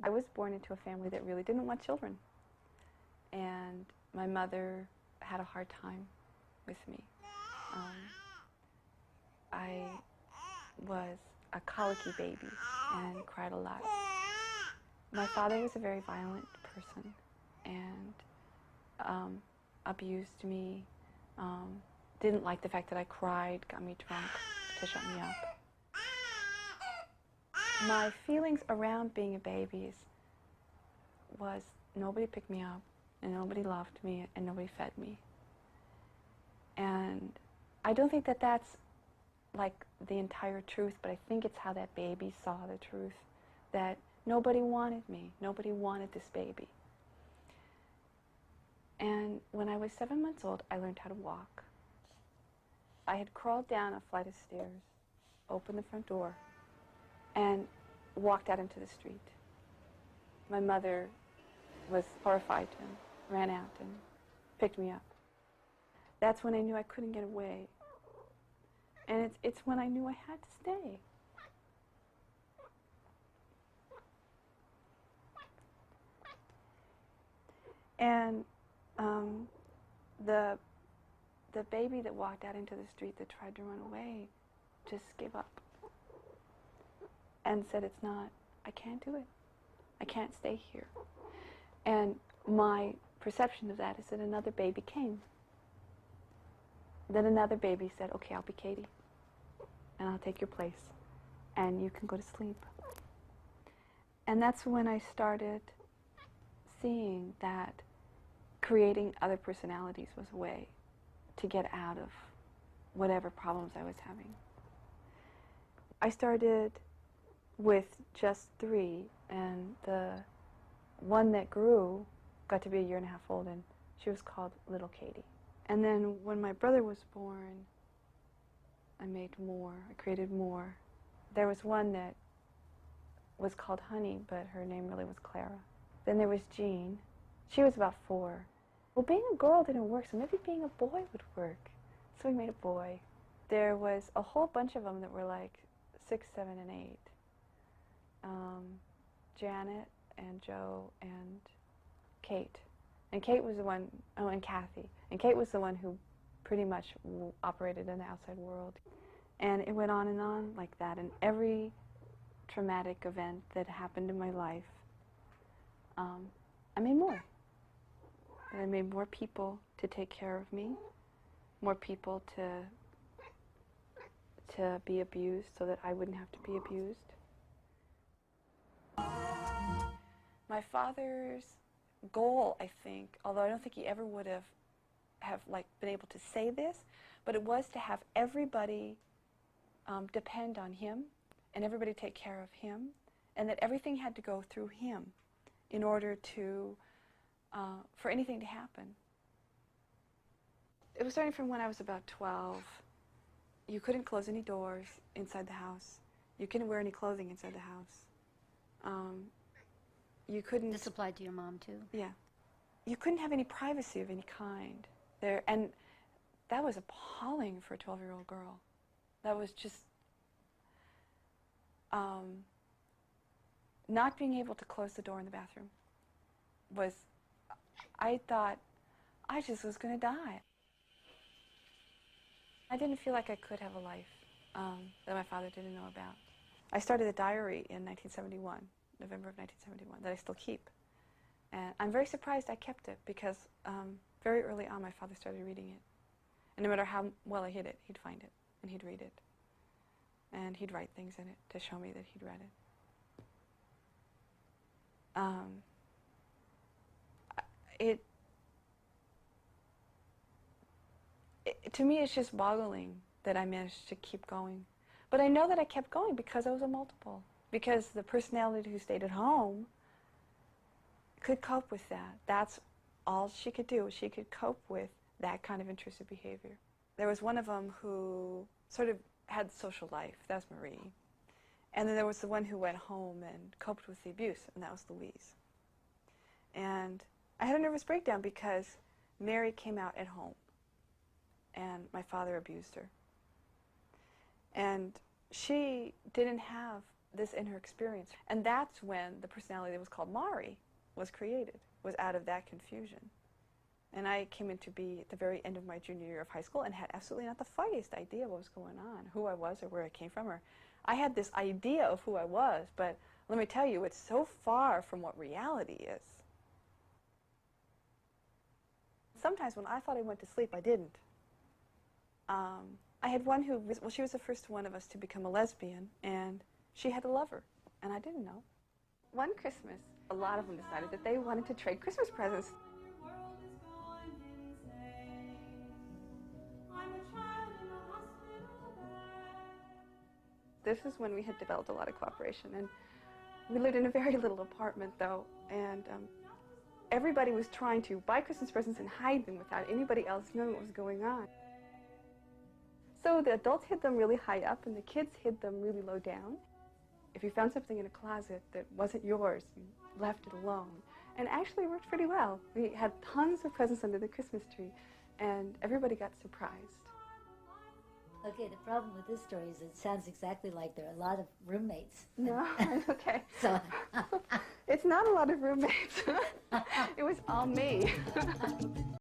I was born into a family that really didn't want children. And my mother had a hard time with me. I was a colicky baby and cried a lot. My father was a very violent person and abused me, didn't like the fact that I cried, got me drunk to shut me up. My feelings around being a baby was nobody picked me up and nobody loved me and nobody fed me. And I don't think that that's like the entire truth, but I think it's how that baby saw the truth, that nobody wanted me, nobody wanted this baby. And when I was 7 months old, I learned how to walk. I had crawled down a flight of stairs, opened the front door, and walked out into the street. My mother was horrified and ran out and picked me up. That's when I knew I couldn't get away. And it's when I knew I had to stay. And the baby that walked out into the street that tried to run away just gave up and said, I can't do it. I can't stay here. And my perception of that is that another baby came. Then another baby said, okay, I'll be Katie, and I'll take your place, and you can go to sleep. And that's when I started seeing that creating other personalities was a way to get out of whatever problems I was having. I started with just 3, and the one that grew got to be 1.5 years old, and she was called Little Katie. And then when my brother was born, I made more, I created more. There was one that was called Honey, but her name really was Clara. Then there was Jean. She was about 4. Well, being a girl didn't work, so maybe being a boy would work. So we made a boy. There was a whole bunch of them that were like 6, 7, and 8. Janet and Joe and Kate. And Kate was the one, and Kathy. And Kate was the one who pretty much operated in the outside world. And it went on like that. And every traumatic event that happened in my life, I made more. And I made more people to take care of me, more people to be abused so that I wouldn't have to be abused. My father's goal, I think, although I don't think he ever would have like been able to say this, but it was to have everybody depend on him and everybody take care of him, and that everything had to go through him in order to for anything to happen. It was starting from when I was about 12. You couldn't close any doors inside the house. You couldn't wear any clothing inside the house. You couldn't... This applied to your mom, too? Yeah. You couldn't have any privacy of any kind there. And that was appalling for a 12-year-old girl. That was just... not being able to close the door in the bathroom was... I thought I just was going to die. I didn't feel like I could have a life that my father didn't know about. I started a diary in 1971, November of 1971, that I still keep. And I'm very surprised I kept it because very early on my father started reading it. And no matter how well I hid it, he'd find it and he'd read it. And he'd write things in it to show me that he'd read it. To me, it's just boggling that I managed to keep going. But I know that I kept going because I was a multiple. Because the personality who stayed at home could cope with that. That's all she could do. She could cope with that kind of intrusive behavior. There was one of them who sort of had social life. That was Marie. And then there was the one who went home and coped with the abuse, and that was Louise. And I had a nervous breakdown because Mary came out at home, and my father abused her. And she didn't have this in her experience. And that's when the personality that was called Mari was created, was out of that confusion. And I came in to be at the very end of my junior year of high school and had absolutely not the foggiest idea what was going on, who I was or where I came from. Or I had this idea of who I was, but let me tell you, it's so far from what reality is. Sometimes when I thought I went to sleep, I didn't. I had one who, well, she was the first one of us to become a lesbian, and she had a lover, and I didn't know. One Christmas, a lot of them decided that they wanted to trade Christmas presents. This is when we had developed a lot of cooperation, and we lived in a very little apartment, though, and everybody was trying to buy Christmas presents and hide them without anybody else knowing what was going on. So the adults hid them really high up, and the kids hid them really low down. If you found something in a closet that wasn't yours, you left it alone. And actually it worked pretty well. We had tons of presents under the Christmas tree, and everybody got surprised. Okay, the problem with this story is it sounds exactly like there are a lot of roommates. No, okay. So it's not a lot of roommates. It was all me.